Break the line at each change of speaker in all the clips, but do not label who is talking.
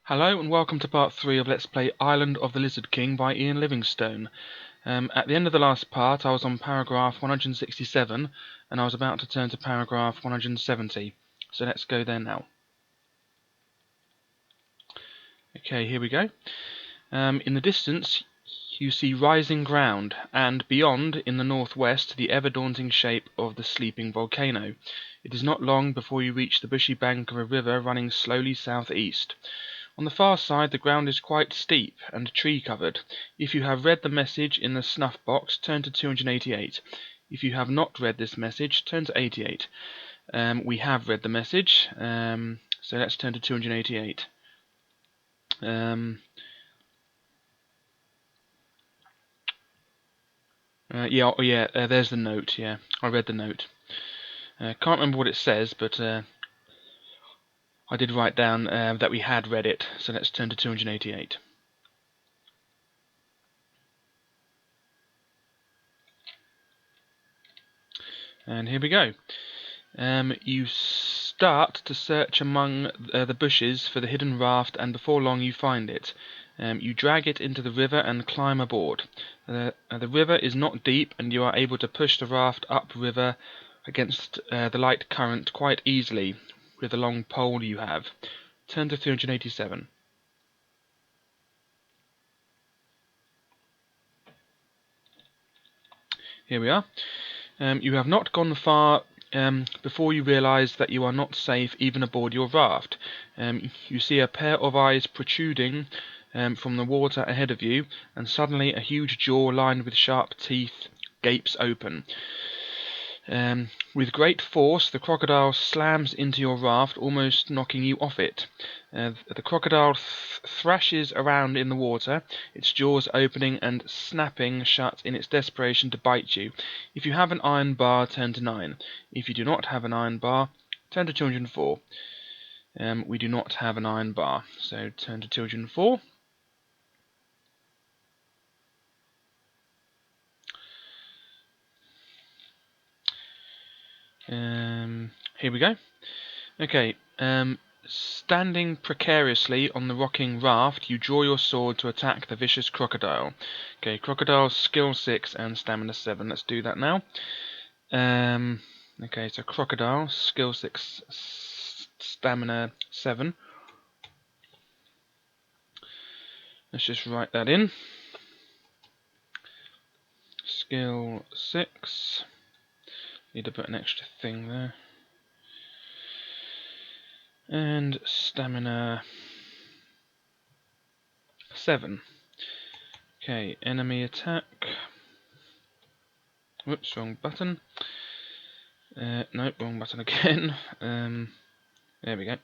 Hello and welcome to part 3 of Let's Play Island of the Lizard King by Ian Livingstone. At the end of the last part I was on paragraph 167 and I was about to turn to paragraph 170, so let's go there now. Okay, here we go. In the distance you see rising ground, and beyond, in the northwest, the ever-daunting shape of the sleeping volcano. It is not long before you reach the bushy bank of a river running slowly southeast. On the far side the ground is quite steep and tree-covered. If you have read the message in the snuff box, turn to 288. If you have not read this message, turn to 88. We have read the message, so let's turn to 288. There's the note. Yeah, I read the note. Can't remember what it says, but I did write down that we had read it, so let's turn to 288. And here we go. You start to search among the bushes for the hidden raft, and before long you find it. You drag it into the river and climb aboard. The river is not deep, and you are able to push the raft upriver against the light current quite easily with the long pole you have. Turn to 387. Here we are. You have not gone far before you realize that you are not safe even aboard your raft. You see a pair of eyes protruding from the water ahead of you, and suddenly a huge jaw lined with sharp teeth gapes open. With great force the crocodile slams into your raft, almost knocking you off it. The crocodile thrashes around in the water, its jaws opening and snapping shut in its desperation to bite you. If you have an iron bar, turn to 9. If you do not have an iron bar, turn to 204. We do not have an iron bar, so turn to 204. Here we go. Okay, standing precariously on the rocking raft, you draw your sword to attack the vicious crocodile. Okay, crocodile skill 6 and stamina 7. Let's do that now. Okay, so crocodile skill 6, stamina 7. Let's just write that in. Skill 6. Need to put an extra thing there. And stamina 7. Okay, enemy attack. Whoops, wrong button. Nope, wrong button again. There we go.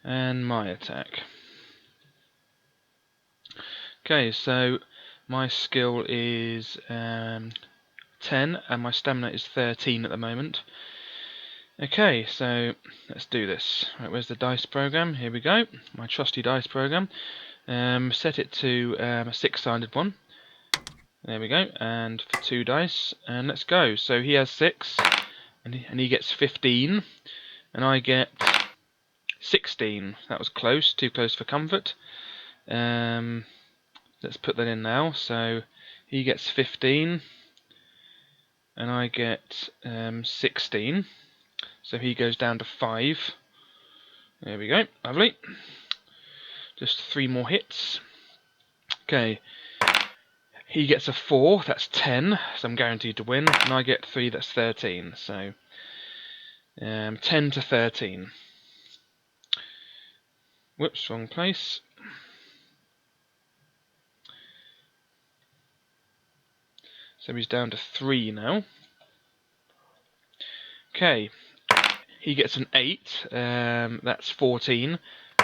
And my attack. Okay, so my skill is 10 and my stamina is 13 at the moment. Okay, so let's do this. Right, where's the dice program? Here we go. My trusty dice program. Set it to a 6-sided one. There we go. And for 2 dice. And let's go. So he has 6, and he gets 15, and I get 16. That was close. Too close for comfort. Let's put that in now. So he gets 15, and I get 16. So he goes down to 5. There we go. Lovely. Just 3 more hits. Okay. He gets a 4. That's 10. So I'm guaranteed to win. And I get 3. That's 13. So 10 to 13. Whoops, wrong place. So he's down to 3 now. Okay. He gets an 8, that's 14,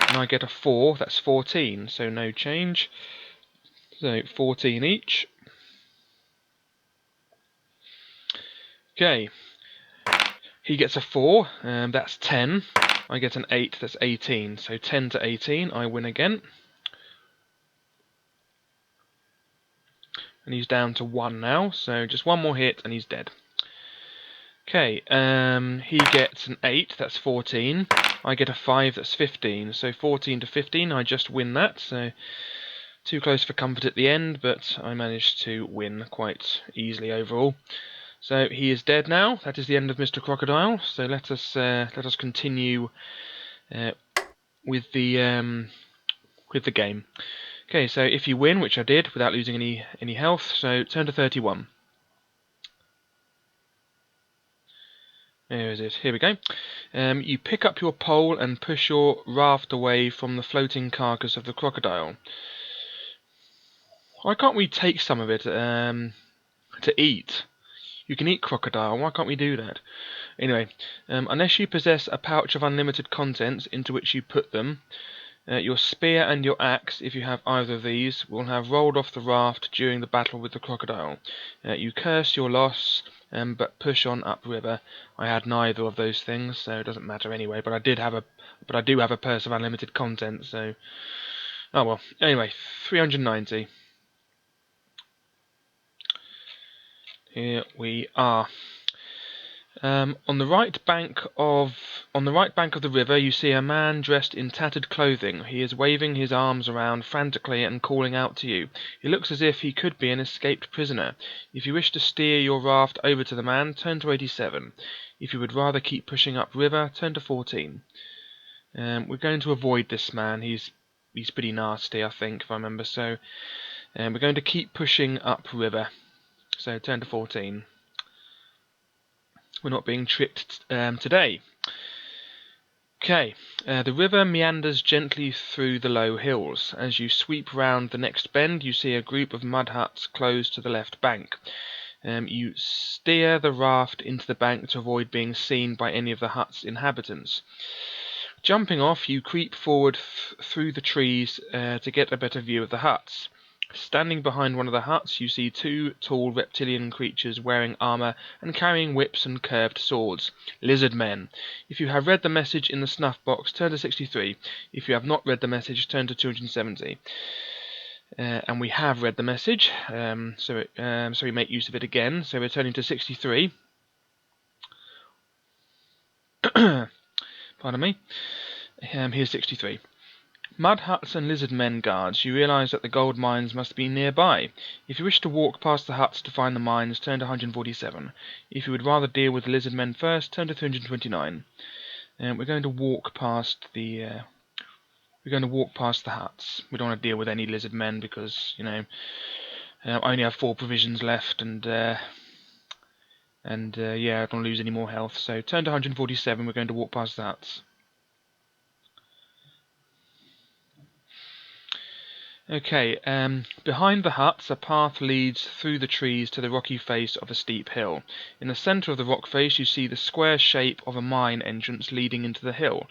and I get a 4, that's 14, so no change. So 14 each. Okay, he gets a 4, that's 10, I get an 8, that's 18, so 10 to 18, I win again. And he's down to 1 now, so just 1 more hit and he's dead. Okay, he gets an 8, that's 14. I get a 5, that's 15. So 14 to 15, I just win that. So too close for comfort at the end, but I managed to win quite easily overall. So he is dead now. That is the end of Mr. Crocodile. So let us continue with the game. Okay, so if you win, which I did without losing any health, so turn to 31. There is it. Here we go. You pick up your pole and push your raft away from the floating carcass of the crocodile. Why can't we take some of it to eat? You can eat crocodile. Why can't we do that? Anyway, unless you possess a pouch of unlimited contents into which you put them, your spear and your axe, if you have either of these, will have rolled off the raft during the battle with the crocodile. You curse your loss, but push on upriver. I had neither of those things, so it doesn't matter anyway. But I do have a purse of unlimited content. So, oh well. Anyway, 390. Here we are. On the right bank of the river, you see a man dressed in tattered clothing. He is waving his arms around frantically and calling out to you. He looks as if he could be an escaped prisoner. If you wish to steer your raft over to the man, turn to 87. If you would rather keep pushing up river, turn to 14. We're going to avoid this man. He's pretty nasty, I think, if I remember. So we're going to keep pushing up river. So turn to 14. We're not being tricked today. Okay, the river meanders gently through the low hills. As you sweep round the next bend, you see a group of mud huts close to the left bank. You steer the raft into the bank to avoid being seen by any of the hut's inhabitants. Jumping off, you creep forward through the trees to get a better view of the huts. Standing behind one of the huts, you see two tall reptilian creatures wearing armor and carrying whips and curved swords. Lizard men. If you have read the message in the snuff box, turn to 63. If you have not read the message, turn to 270. And we have read the message, so we make use of it again. So we're turning to 63. Pardon me. Here's 63. Mud huts and lizard men guards, you realise that the gold mines must be nearby. If you wish to walk past the huts to find the mines, turn to 147. If you would rather deal with the lizard men first, turn to 329. We're going to walk past the huts. We don't want to deal with any lizard men because, I only have 4 provisions left, and yeah, I don't want to lose any more health. So turn to 147. We're going to walk past the huts. Okay, behind the huts a path leads through the trees to the rocky face of a steep hill. In the centre of the rock face you see the square shape of a mine entrance leading into the hill.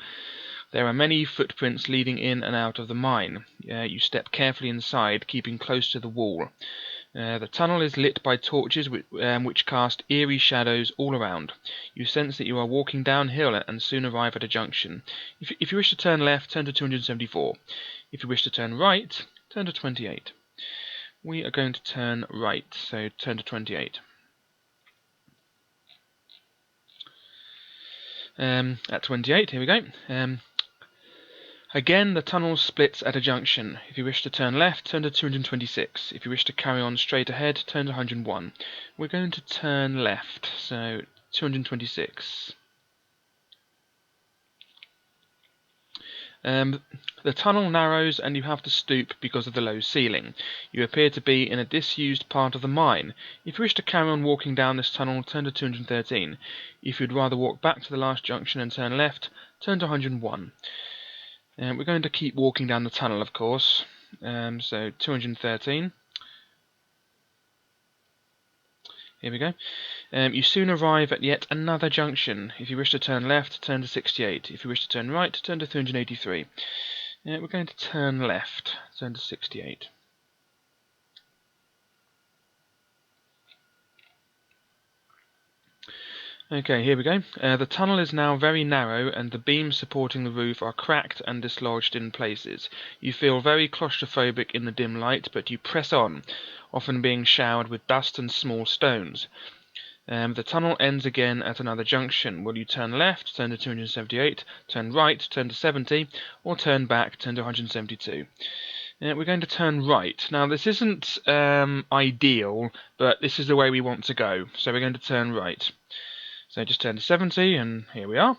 There are many footprints leading in and out of the mine. You step carefully inside, keeping close to the wall. The tunnel is lit by torches which cast eerie shadows all around. You sense that you are walking downhill and soon arrive at a junction. If you wish to turn left, turn to 274. If you wish to turn right, turn to 28. We are going to turn right, so turn to 28. At 28, here we go. Again, the tunnel splits at a junction. If you wish to turn left, turn to 226. If you wish to carry on straight ahead, turn to 101. We're going to turn left, so 226. The tunnel narrows and you have to stoop because of the low ceiling. You appear to be in a disused part of the mine. If you wish to carry on walking down this tunnel, turn to 213. If you'd rather walk back to the last junction and turn left, turn to 101. We're going to keep walking down the tunnel, of course. So 213. Here we go. You soon arrive at yet another junction. If you wish to turn left, turn to 68. If you wish to turn right, turn to 383. We're going to turn left, turn to 68. Okay, here we go. The tunnel is now very narrow and the beams supporting the roof are cracked and dislodged in places. You feel very claustrophobic in the dim light, but you press on, often being showered with dust and small stones. The tunnel ends again at another junction. Will you turn left, turn to 278, turn right, turn to 70, or turn back, turn to 172? We're going to turn right. Now this isn't ideal, but this is the way we want to go. So we're going to turn right. So just turn to 70, and here we are.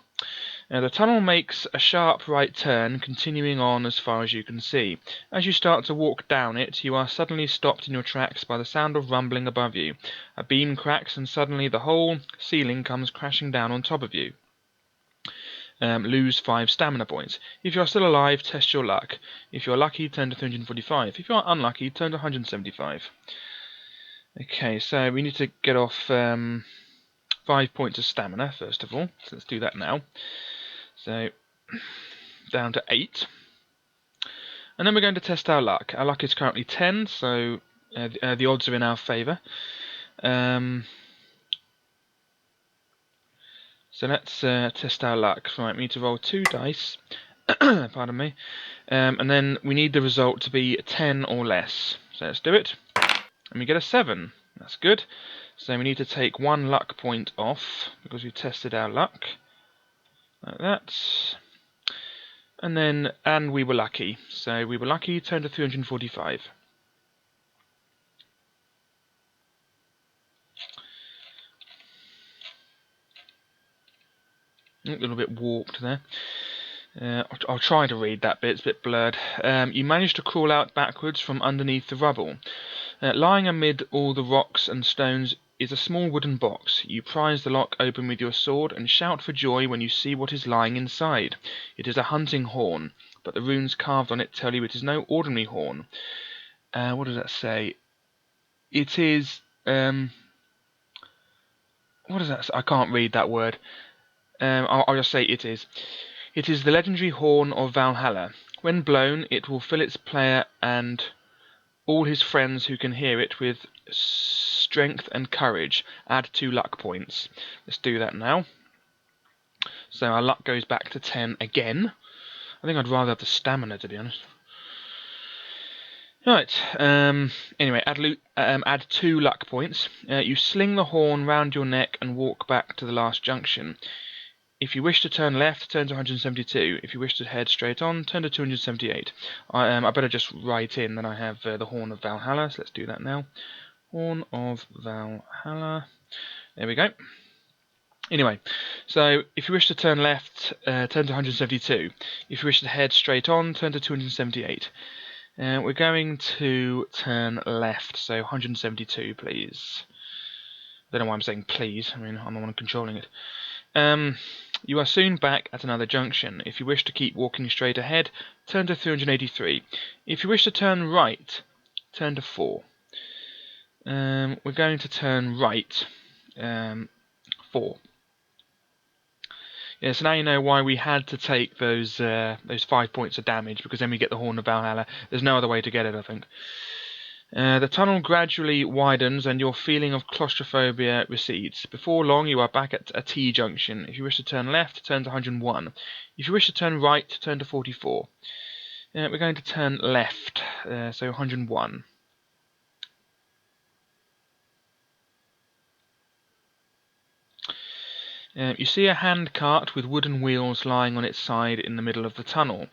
The tunnel makes a sharp right turn, continuing on as far as you can see. As you start to walk down it, you are suddenly stopped in your tracks by the sound of rumbling above you. A beam cracks, and suddenly the whole ceiling comes crashing down on top of you. Lose 5 stamina points. If you are still alive, test your luck. If you are lucky, turn to 345. If you are unlucky, turn to 175. Okay, so we need to get off 5 points of stamina, first of all. So let's do that now. So, down to 8. And then we're going to test our luck. Our luck is currently 10, so the odds are in our favour. So let's test our luck. Right, we need to roll 2 dice. Pardon me. And then we need the result to be 10 or less. So let's do it. And we get a 7. That's good. So we need to take 1 luck point off because we've tested our luck. Like that. And we were lucky. So we were lucky, turn to 345. A little bit warped there. I'll try to read that bit, it's a bit blurred. You managed to crawl out backwards from underneath the rubble. Lying amid all the rocks and stones is a small wooden box. You prise the lock open with your sword and shout for joy when you see what is lying inside. It is a hunting horn, but the runes carved on it tell you it is no ordinary horn. What does that say? It is... what does that say? I can't read that word. I'll just say it is. It is the legendary horn of Valhalla. When blown, it will fill its player and all his friends who can hear it with strength and courage. Add 2 luck points. Let's do that now. So our luck goes back to 10 again. I think I'd rather have the stamina, to be honest. Right, anyway, add 2 luck points. You sling the horn round your neck and walk back to the last junction. If you wish to turn left, turn to 172. If you wish to head straight on, turn to 278. I better just write in that I have the Horn of Valhalla, so let's do that now. Horn of Valhalla. There we go. Anyway, so if you wish to turn left, turn to 172. If you wish to head straight on, turn to 278. We're going to turn left, so 172, please. I don't know why I'm saying please. I mean, I'm the one controlling it. You are soon back at another junction. If you wish to keep walking straight ahead, turn to 383. If you wish to turn right, turn to 4. We're going to turn right, 4. Yeah, so now you know why we had to take those 5 points of damage, because then we get the Horn of Valhalla. There's no other way to get it, I think. The tunnel gradually widens and your feeling of claustrophobia recedes. Before long you are back at a T-junction. If you wish to turn left, turn to 101. If you wish to turn right, turn to 44. We're going to turn left, so 101. You see a handcart with wooden wheels lying on its side in the middle of the tunnel,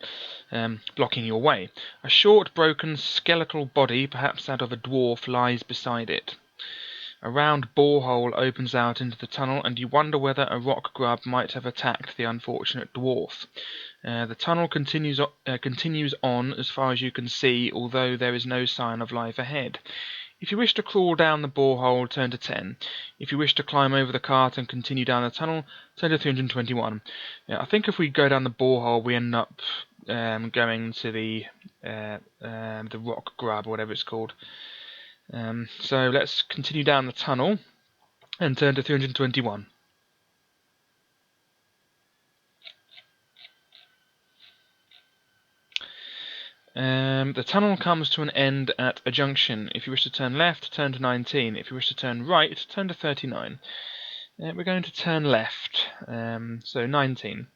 blocking your way. A short, broken, skeletal body, perhaps that of a dwarf, lies beside it. A round borehole opens out into the tunnel, and you wonder whether a rock grub might have attacked the unfortunate dwarf. The tunnel continues on as far as you can see, although there is no sign of life ahead. If you wish to crawl down the borehole, turn to 10. If you wish to climb over the cart and continue down the tunnel, turn to 321. I think if we go down the borehole, we end up going to the rock grub, or whatever it's called. So let's continue down the tunnel and turn to 321. The tunnel comes to an end at a junction. If you wish to turn left, turn to 19. If you wish to turn right, turn to 39. We're going to turn left, so 19.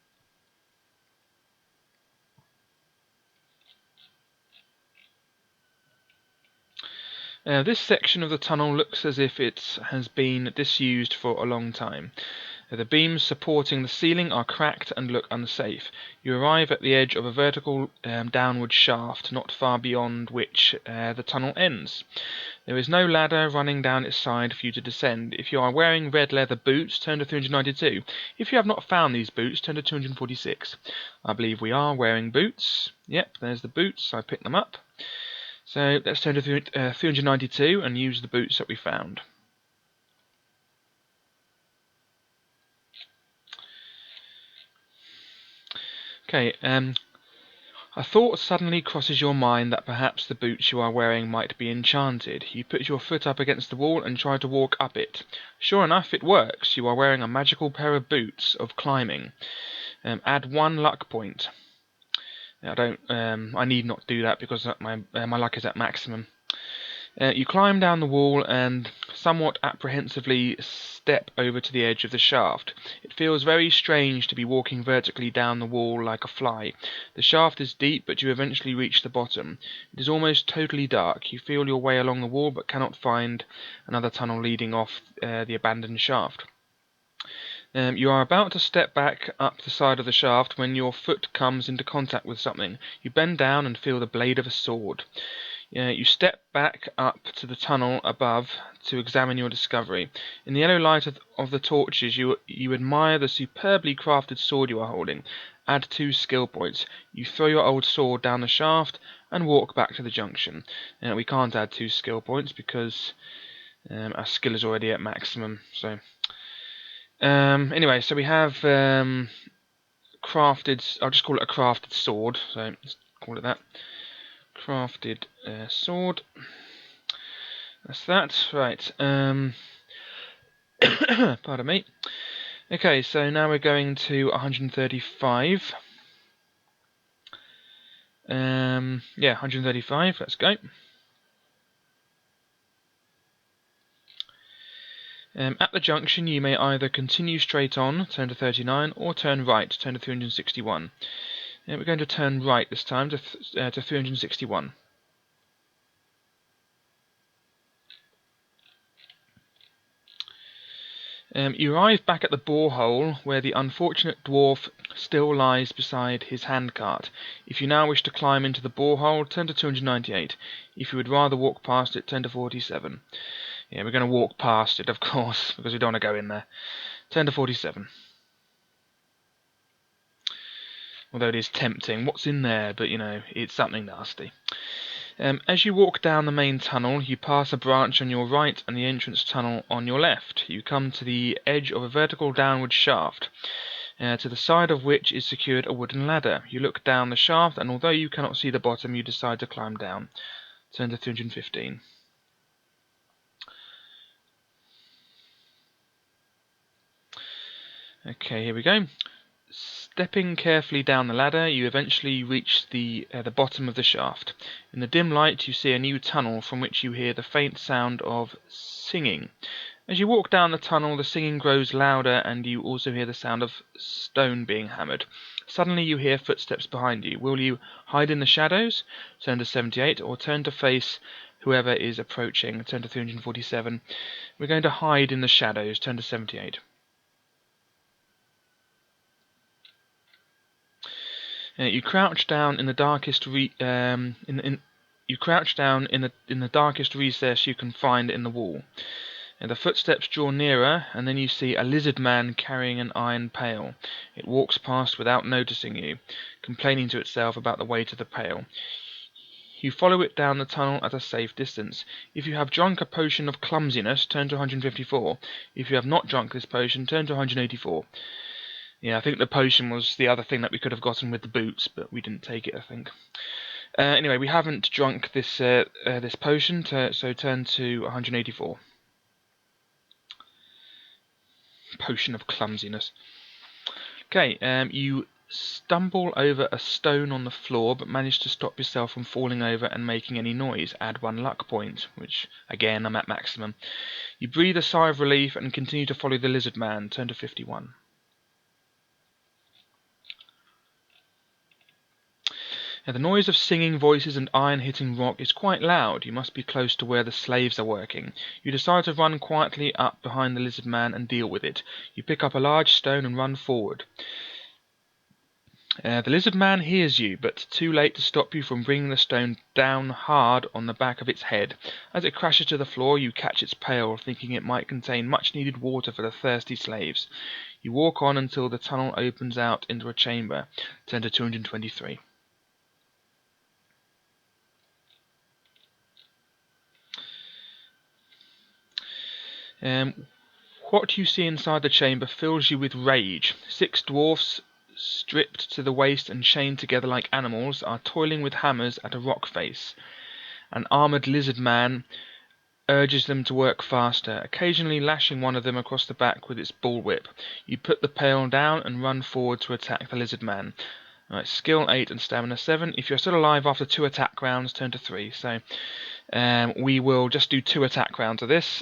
This section of the tunnel looks as if it has been disused for a long time. The beams supporting the ceiling are cracked and look unsafe. You arrive at the edge of a vertical downward shaft, not far beyond which the tunnel ends. There is no ladder running down its side for you to descend. If you are wearing red leather boots, turn to 392. If you have not found these boots, turn to 246. I believe we are wearing boots. Yep, there's the boots. I picked them up. So let's turn to 392 and use the boots that we found. Okay, a thought suddenly crosses your mind that perhaps the boots you are wearing might be enchanted. You put your foot up against the wall and try to walk up it. Sure enough, it works. You are wearing a magical pair of boots of climbing. Add 1 luck point. I need not do that because my luck is at maximum. You climb down the wall and somewhat apprehensively step over to the edge of the shaft. It feels very strange to be walking vertically down the wall like a fly. The shaft is deep, but you eventually reach the bottom. It is almost totally dark. You feel your way along the wall, but cannot find another tunnel leading off the abandoned shaft. You are about to step back up the side of the shaft when your foot comes into contact with something. You bend down and feel the blade of a sword. You step back up to the tunnel above to examine your discovery. In the yellow light of the torches, you admire the superbly crafted sword you are holding. Add 2 skill points. You throw your old sword down the shaft and walk back to the junction. We can't add 2 skill points because our skill is already at maximum. So anyway, so we have crafted. I'll just call it a crafted sword. So let's call it that. Crafted sword. That's that. Right. Pardon me. Okay, so now we're going to 135. Yeah, 135. Let's go. At the junction, you may either continue straight on, turn to 39, or turn right, turn to 361. We're going to turn right this time to 361. You arrive back at the borehole where the unfortunate dwarf still lies beside his handcart. If you now wish to climb into the borehole, turn to 298. If you would rather walk past it, turn to 47. Yeah, we're going to walk past it, of course, because we don't want to go in there. Turn to 47. Although it is tempting. What's in there? But, you know, it's something nasty. As you walk down the main tunnel, you pass a branch on your right and the entrance tunnel on your left. You come to the edge of a vertical downward shaft, to the side of which is secured a wooden ladder. You look down the shaft, and although you cannot see the bottom, you decide to climb down. Turn to 315. Okay, here we go. Stepping carefully down the ladder, you eventually reach the bottom of the shaft. In the dim light, you see a new tunnel from which you hear the faint sound of singing. As you walk down the tunnel, the singing grows louder, and you also hear the sound of stone being hammered. Suddenly, you hear footsteps behind you. Will you hide in the shadows? Turn to 78, or turn to face whoever is approaching. Turn to 347. We're going to hide in the shadows. Turn to 78. You crouch down in the darkest you crouch down in the darkest recess you can find in the wall. The footsteps draw nearer, and then you see a lizard man carrying an iron pail. It walks past without noticing you, complaining to itself about the weight of the pail. You follow it down the tunnel at a safe distance. If you have drunk a potion of clumsiness, turn to 154. If you have not drunk this potion, turn to 184. Yeah, I think the potion was the other thing that we could have gotten with the boots, but we didn't take it, I think. Anyway, we haven't drunk this this potion, so turn to 184. Potion of clumsiness. Okay, you stumble over a stone on the floor, but manage to stop yourself from falling over and making any noise. Add 1 luck point, which, again, I'm at maximum. You breathe a sigh of relief and continue to follow the lizard man. Turn to 51. Now, the noise of singing voices and iron hitting rock is quite loud. You must be close to where the slaves are working. You decide to run quietly up behind the lizard man and deal with it. You pick up a large stone and run forward. The lizard man hears you, but too late to stop you from bringing the stone down hard on the back of its head. As it crashes to the floor, you catch its pail, thinking it might contain much-needed water for the thirsty slaves. You walk on until the tunnel opens out into a chamber. Turn to 223. What you see inside the chamber fills you with rage. 6 dwarfs, stripped to the waist and chained together like animals, are toiling with hammers at a rock face. An armoured lizard man urges them to work faster, occasionally lashing one of them across the back with its bullwhip. You put the pail down and run forward to attack the lizard man. Right, skill 8 and stamina 7. If you're still alive after 2 attack rounds, turn to 3. So we will just do 2 attack rounds of this.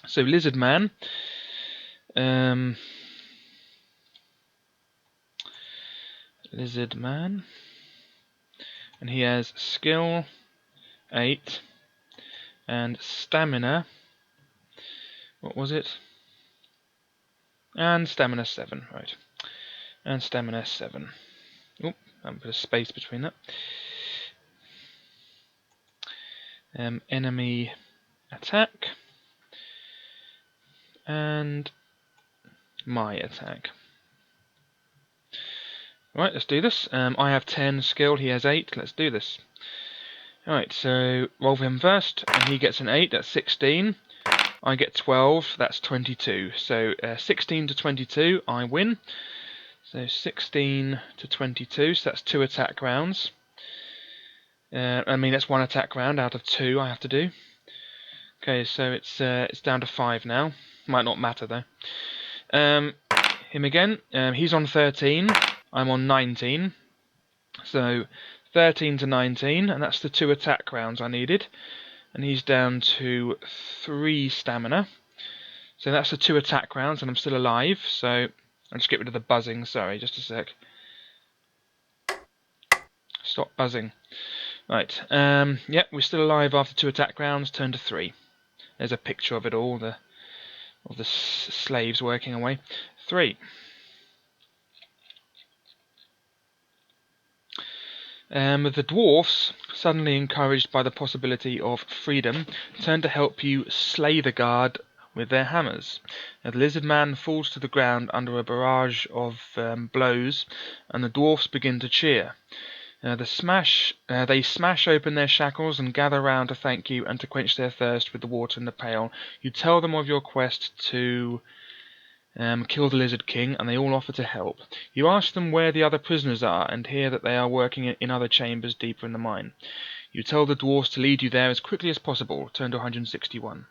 So lizard man. Lizard man. And he has skill 8 and stamina. What was it? And stamina 7, right. And stamina 7. Oh, I put a space between that. Enemy attack. And my attack. Right, let's do this. I have 10 skill, he has 8. Let's do this. Alright, so roll for him first, and he gets an 8, that's 16. I get 12, that's 22. So 16 to 22, I win. So 16 to 22, so that's 2 attack rounds. That's 1 attack round out of 2 I have to do. Okay, so it's down to 5 now. Might not matter though. Him again. He's on 13. I'm on 19. So 13 to 19, and that's the 2 attack rounds I needed. And he's down to 3 stamina. So that's the 2 attack rounds, and I'm still alive. So I'll just get rid of the buzzing. Sorry, just a sec. Stop buzzing. Right. Yep, we're still alive after 2 attack rounds. Turn to 3. There's a picture of it all. Of the slaves working away. 3. The dwarfs, suddenly encouraged by the possibility of freedom, turn to help you slay the guard with their hammers. The lizard man falls to the ground under a barrage of blows, and the dwarfs begin to cheer. They smash open their shackles and gather round to thank you and to quench their thirst with the water in the pail. You tell them of your quest to kill the Lizard King, and they all offer to help. You ask them where the other prisoners are, and hear that they are working in other chambers deeper in the mine. You tell the dwarves to lead you there as quickly as possible. Turn to 161.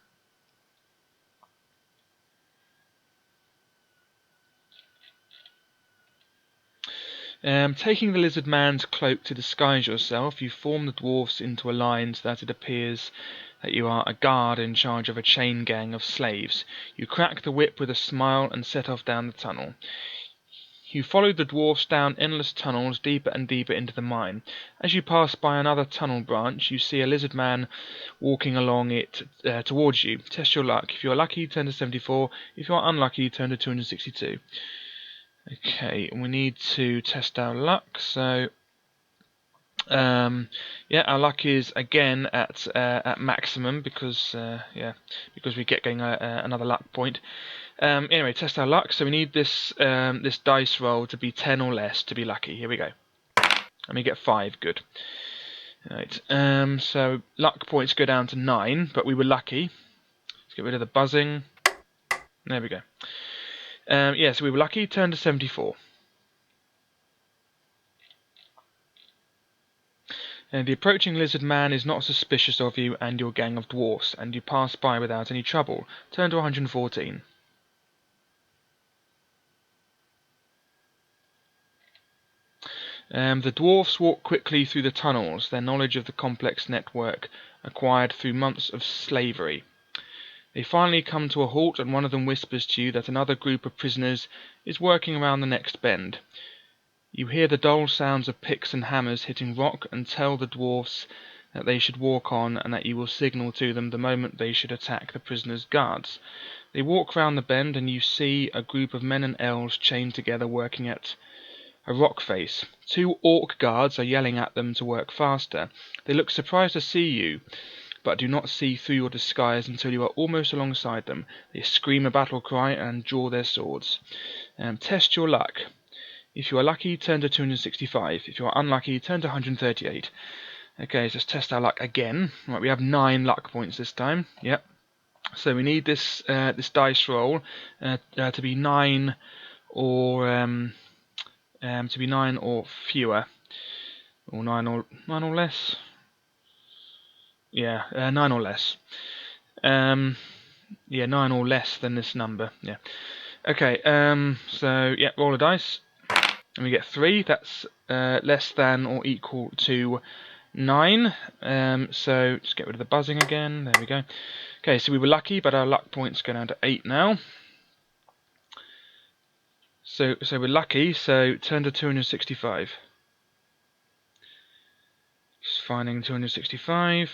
Taking the lizard man's cloak to disguise yourself, you form the dwarfs into a line so that it appears that you are a guard in charge of a chain gang of slaves. You crack the whip with a smile and set off down the tunnel. You follow the dwarfs down endless tunnels deeper and deeper into the mine. As you pass by another tunnel branch, you see a lizard man walking along it towards you. Test your luck. If you are lucky, turn to 74. If you are unlucky, turn to 262. Okay, we need to test our luck, so yeah, our luck is again at maximum because we get getting another luck point. Anyway, test our luck. So we need this this dice roll to be 10 or less to be lucky. Here we go. And we get 5. Good. Right. So luck points go down to 9, but we were lucky. Let's get rid of the buzzing. There we go. Yeah, so we were lucky. Turn to 74. The approaching lizard man is not suspicious of you and your gang of dwarfs, and you pass by without any trouble. Turn to 114. The dwarfs walk quickly through the tunnels, their knowledge of the complex network acquired through months of slavery. They finally come to a halt, and one of them whispers to you that another group of prisoners is working around the next bend. You hear the dull sounds of picks and hammers hitting rock and tell the dwarfs that they should walk on and that you will signal to them the moment they should attack the prisoners' guards. They walk round the bend and you see a group of men and elves chained together working at a rock face. 2 orc guards are yelling at them to work faster. They look surprised to see you, but do not see through your disguise until you are almost alongside them. They scream a battle cry and draw their swords. Test your luck. If you are lucky, turn to 265. If you are unlucky, turn to 138. Okay, so let's test our luck again. Right, we have 9 luck points this time. Yep. So we need this this dice roll to be 9 or to be 9 or fewer, or 9 or less. Yeah, 9 or less. Yeah, 9 or less than this number. Yeah. Okay. So yeah, roll a dice, and we get 3. That's less than or equal to 9. So just get rid of the buzzing again. There we go. Okay, so we were lucky, but our luck points go down to 8 now. So we're lucky. So turn to 265. Just finding 265.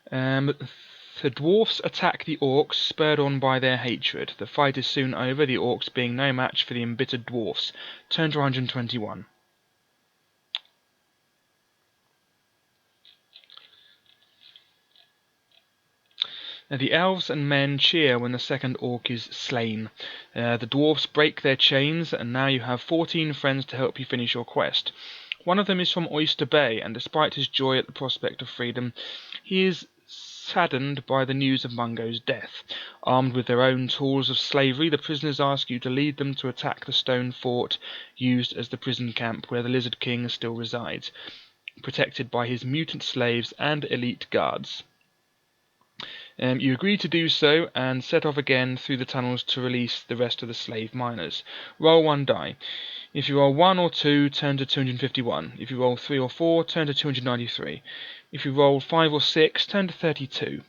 The dwarfs attack the orcs, spurred on by their hatred. The fight is soon over, the orcs being no match for the embittered dwarfs. Turn to 121. The elves and men cheer when the second orc is slain. The dwarfs break their chains, and now you have 14 friends to help you finish your quest. One of them is from Oyster Bay, and despite his joy at the prospect of freedom, he is saddened by the news of Mungo's death. Armed with their own tools of slavery, the prisoners ask you to lead them to attack the stone fort used as the prison camp where the Lizard King still resides, protected by his mutant slaves and elite guards. You agree to do so and set off again through the tunnels to release the rest of the slave miners. Roll 1 die. If you roll 1 or 2, turn to 251. If you roll 3 or 4, turn to 293. If you roll 5 or 6, turn to 32.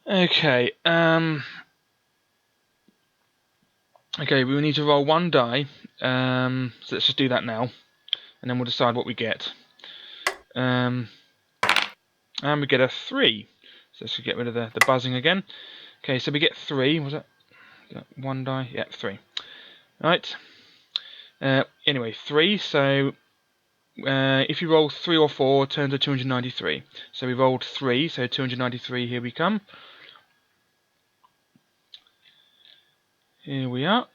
Okay, okay, we will need to roll 1 die. So let's just do that now, and then we'll decide what we get. And we get a 3. So let's get rid of the buzzing again. Okay, so we get 3. Was that 1 die? Yeah, 3. Right. Anyway, 3. So if you roll 3 or 4, turn to 293. So we rolled 3, so 293, here we come. Here we are.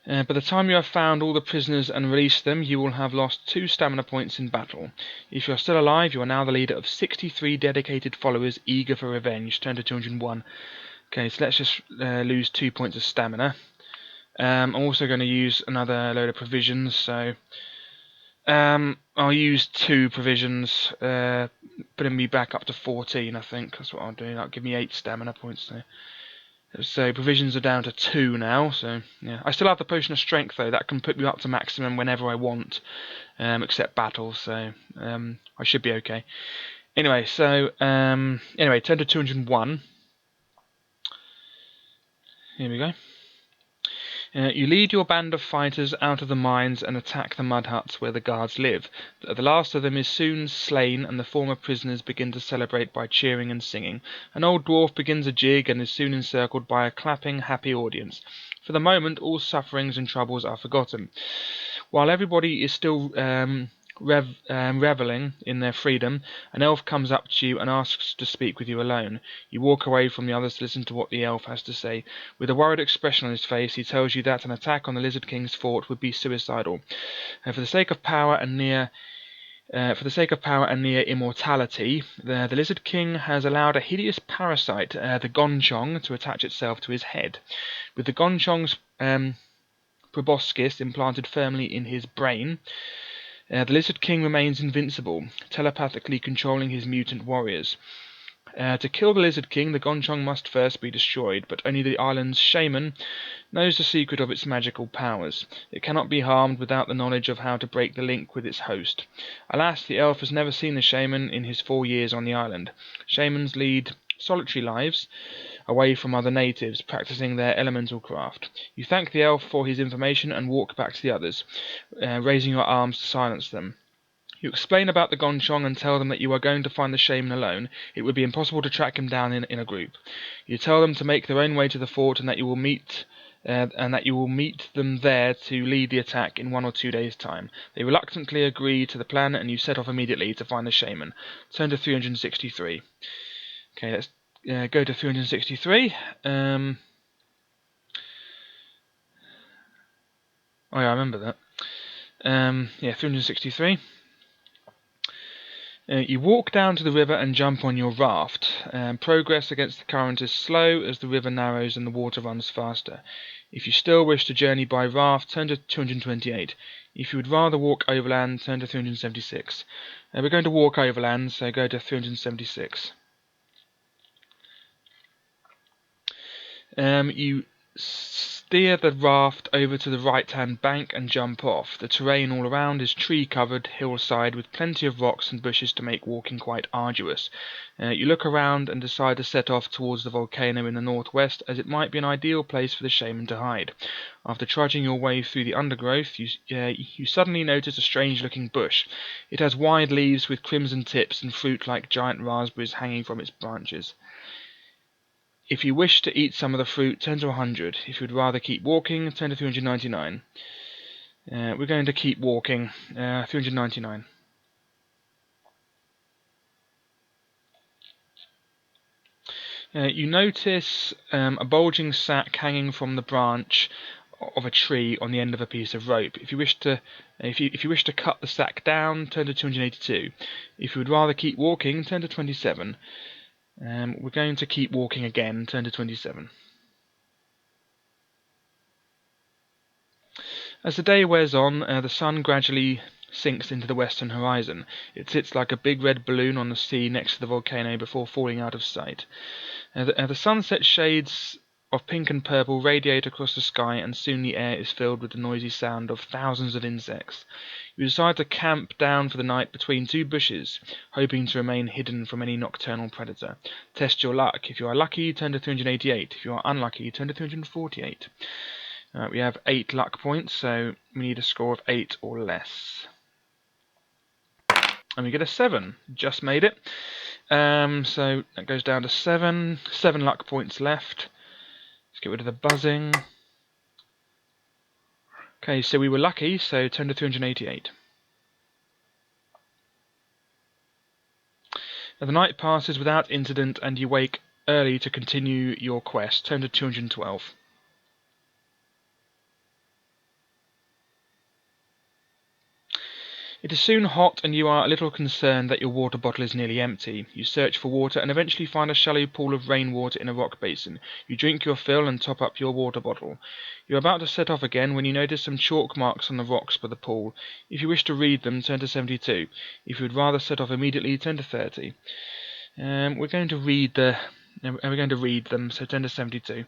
By the time you have found all the prisoners and released them, you will have lost 2 stamina points in battle. If you are still alive, you are now the leader of 63 dedicated followers eager for revenge. Turn to 201. Okay, so let's just lose 2 points of stamina. I'm also going to use another load of provisions, so I'll use 2 provisions, putting me back up to 14, I think. That's what I'll do. That'll give me 8 stamina points there. So provisions are down to 2 now, so yeah. I still have the potion of strength though, that can put me up to maximum whenever I want, except battle, so I should be okay. Anyway, so anyway, turn to 201. Here we go. You lead your band of fighters out of the mines and attack the mud huts where the guards live. The last of them is soon slain, and the former prisoners begin to celebrate by cheering and singing. An old dwarf begins a jig and is soon encircled by a clapping, happy audience. For the moment, all sufferings and troubles are forgotten. While everybody is still reveling in their freedom, an elf comes up to you and asks to speak with you alone. You walk away from the others to listen to what the elf has to say. With a worried expression on his face, he tells you that an attack on the Lizard King's fort would be suicidal. For the sake of power and near immortality, the Lizard King has allowed a hideous parasite, the Gonchong, to attach itself to his head. With the Gonchong's proboscis implanted firmly in his brain, the Lizard King remains invincible, telepathically controlling his mutant warriors. To kill the Lizard King, the Gonchong must first be destroyed, but only the island's shaman knows the secret of its magical powers. It cannot be harmed without the knowledge of how to break the link with its host. Alas, the elf has never seen the shaman in his 4 years on the island. Shamans lead solitary lives, away from other natives, practicing their elemental craft. You thank the elf for his information and walk back to the others, raising your arms to silence them. You explain about the Gonchong and tell them that you are going to find the shaman alone. It would be impossible to track him down in a group. You tell them to make their own way to the fort and that you will meet them there to lead the attack in 1 or 2 days' time. They reluctantly agree to the plan and you set off immediately to find the shaman. Turn to 363. Okay, let's go to 363. Oh yeah, I remember that. Yeah, 363. You walk down to the river and jump on your raft. Progress against the current is slow as the river narrows and the water runs faster. If you still wish to journey by raft, turn to 228. If you would rather walk overland, turn to 376. We're going to walk overland, so go to 376. You steer the raft over to the right-hand bank and jump off. The terrain all around is tree-covered hillside with plenty of rocks and bushes to make walking quite arduous. You look around and decide to set off towards the volcano in the northwest, as it might be an ideal place for the shaman to hide. After trudging your way through the undergrowth, you suddenly notice a strange-looking bush. It has wide leaves with crimson tips and fruit like giant raspberries hanging from its branches. If you wish to eat some of the fruit, turn to 100. If you'd rather keep walking, turn to 399. We're going to keep walking. 399. You notice a bulging sack hanging from the branch of a tree on the end of a piece of rope. If you wish to cut the sack down, turn to 282. If you would rather keep walking, turn to 27. We're going to keep walking again, turn to 27. As the day wears on, the sun gradually sinks into the western horizon. It sits like a big red balloon on the sea next to the volcano before falling out of sight. The sunset shades of pink and purple radiate across the sky, and soon the air is filled with the noisy sound of thousands of insects. You decide to camp down for the night between two bushes, hoping to remain hidden from any nocturnal predator. Test your luck. If you are lucky, turn to 388. If you are unlucky, turn to 348. We have 8 luck points, so we need a score of 8 or less. And we get a 7. Just made it. So that goes down to 7. 7 luck points left. Let's get rid of the buzzing. Okay, so we were lucky, so turn to 388. Now the night passes without incident and you wake early to continue your quest. Turn to 212. It is soon hot and you are a little concerned that your water bottle is nearly empty. You search for water and eventually find a shallow pool of rainwater in a rock basin. You drink your fill and top up your water bottle. You are about to set off again when you notice some chalk marks on the rocks by the pool. If you wish to read them, turn to 72. If you would rather set off immediately, turn to 30. We're going to read them, so turn to 72.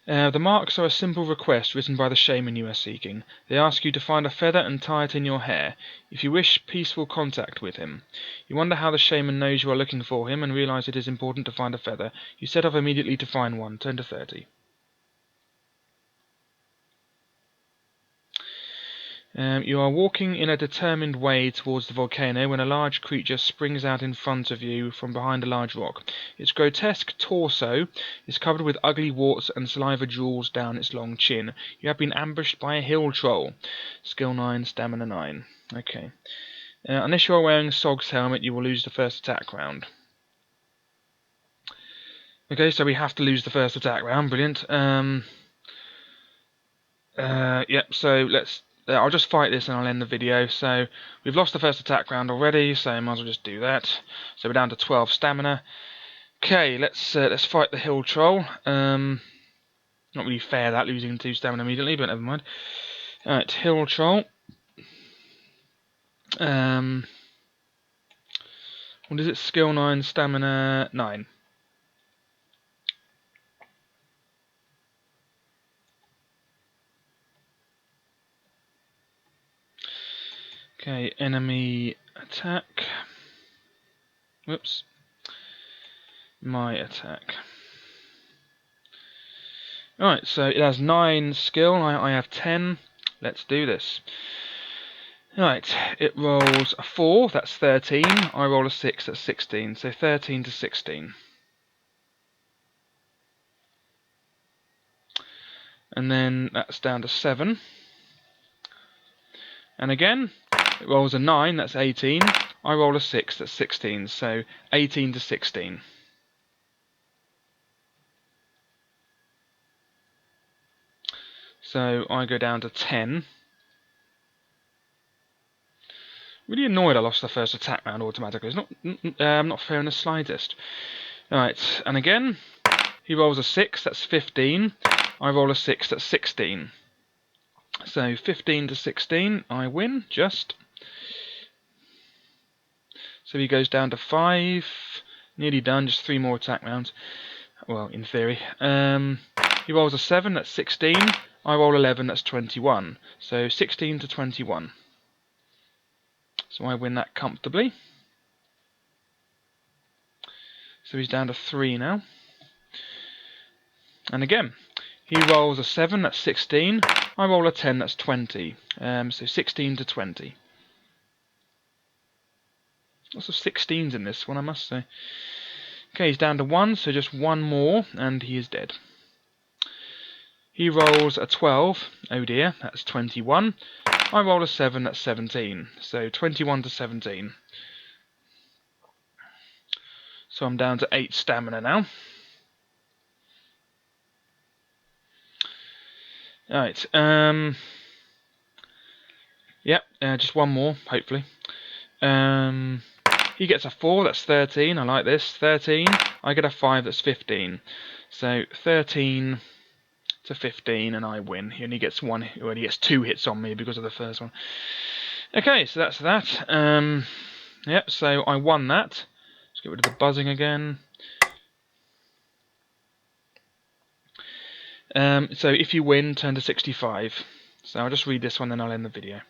The marks are a simple request written by the shaman you are seeking. They ask you to find a feather and tie it in your hair, if you wish peaceful contact with him. You wonder how the shaman knows you are looking for him and realize it is important to find a feather. You set off immediately to find one. Turn to 30. You are walking in a determined way towards the volcano when a large creature springs out in front of you from behind a large rock. Its grotesque torso is covered with ugly warts and saliva drools down its long chin. You have been ambushed by a hill troll. Skill 9, Stamina 9. Okay. Unless you are wearing Sog's helmet, you will lose the first attack round. Okay, so we have to lose the first attack round. Brilliant. Yep, so I'll just fight this and I'll end the video. So we've lost the first attack round already, so might as well just do that. So we're down to 12 stamina. Okay, let's fight the hill troll. Not really fair that, losing 2 stamina immediately, but never mind. Alright, hill troll. What is it? Skill 9, stamina 9. Okay, enemy attack. Whoops. My attack. Alright, so it has 9 skill, I have 10. Let's do this. Alright, it rolls a 4, that's 13. I roll a 6, that's 16. So 13 to 16. And then that's down to 7. And again, it rolls a 9, that's 18. I roll a 6, that's 16. So 18 to 16. So I go down to 10. Really annoyed I lost the first attack round automatically. It's not fair in the slightest. Alright, and again, he rolls a 6, that's 15. I roll a 6, that's 16. So 15 to 16, I win, just. So he goes down to 5. Nearly done, just 3 more attack rounds. Well, in theory. He rolls a 7, that's 16. I roll 11, that's 21. So 16 to 21. So I win that comfortably. So he's down to 3 now. And again, he rolls a 7, that's 16. I roll a 10, that's 20. So 16 to 20. Lots of 16s in this one, I must say. Okay, he's down to 1, so just 1 more, and he is dead. He rolls a 12. Oh dear, that's 21. I roll a 7, that's 17. So 21 to 17. So I'm down to 8 stamina now. Alright, yep, just 1 more, hopefully. He gets a 4, that's 13, I like this. 13, I get a 5, that's 15. So 13 to 15, and I win. He only gets 1, well, he gets 2 hits on me because of the first one. Okay, so that's that. Yep, so I won that. Let's get rid of the buzzing again. So if you win, turn to 65. So I'll just read this one, then I'll end the video.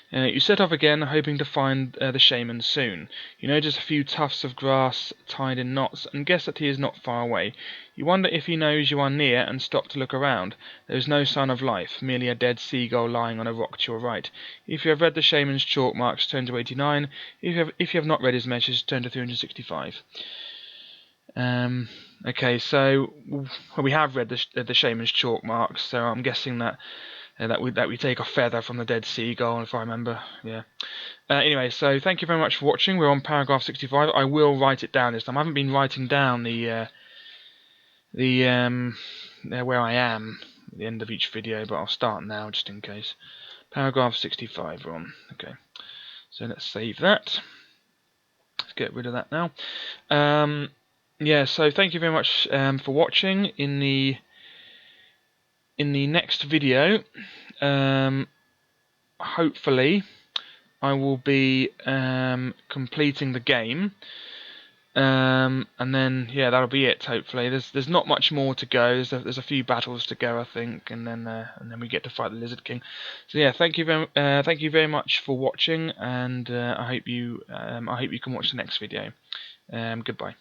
You set off again, hoping to find the shaman soon. You notice a few tufts of grass tied in knots, and guess that he is not far away. You wonder if he knows you are near, and stop to look around. There is no sign of life, merely a dead seagull lying on a rock to your right. If you have read the shaman's chalk marks, turn to 89. If you have not read his message, turn to 365. Okay, so we have read the shaman's chalk marks, so I'm guessing that that we take a feather from the dead seagull, if I remember. Yeah. Anyway, so thank you very much for watching. We're on paragraph 65. I will write it down this time. I haven't been writing down the where I am at the end of each video, but I'll start now just in case. Paragraph 65 we're on. Okay. So let's save that. Let's get rid of that now. Yeah, so thank you very much for watching. In the next video, hopefully I will be completing the game, and then yeah, that'll be it. Hopefully, there's not much more to go. There's a few battles to go, I think, and then we get to fight the Lizard King. So yeah, thank you very much for watching, and I hope you can watch the next video. Goodbye.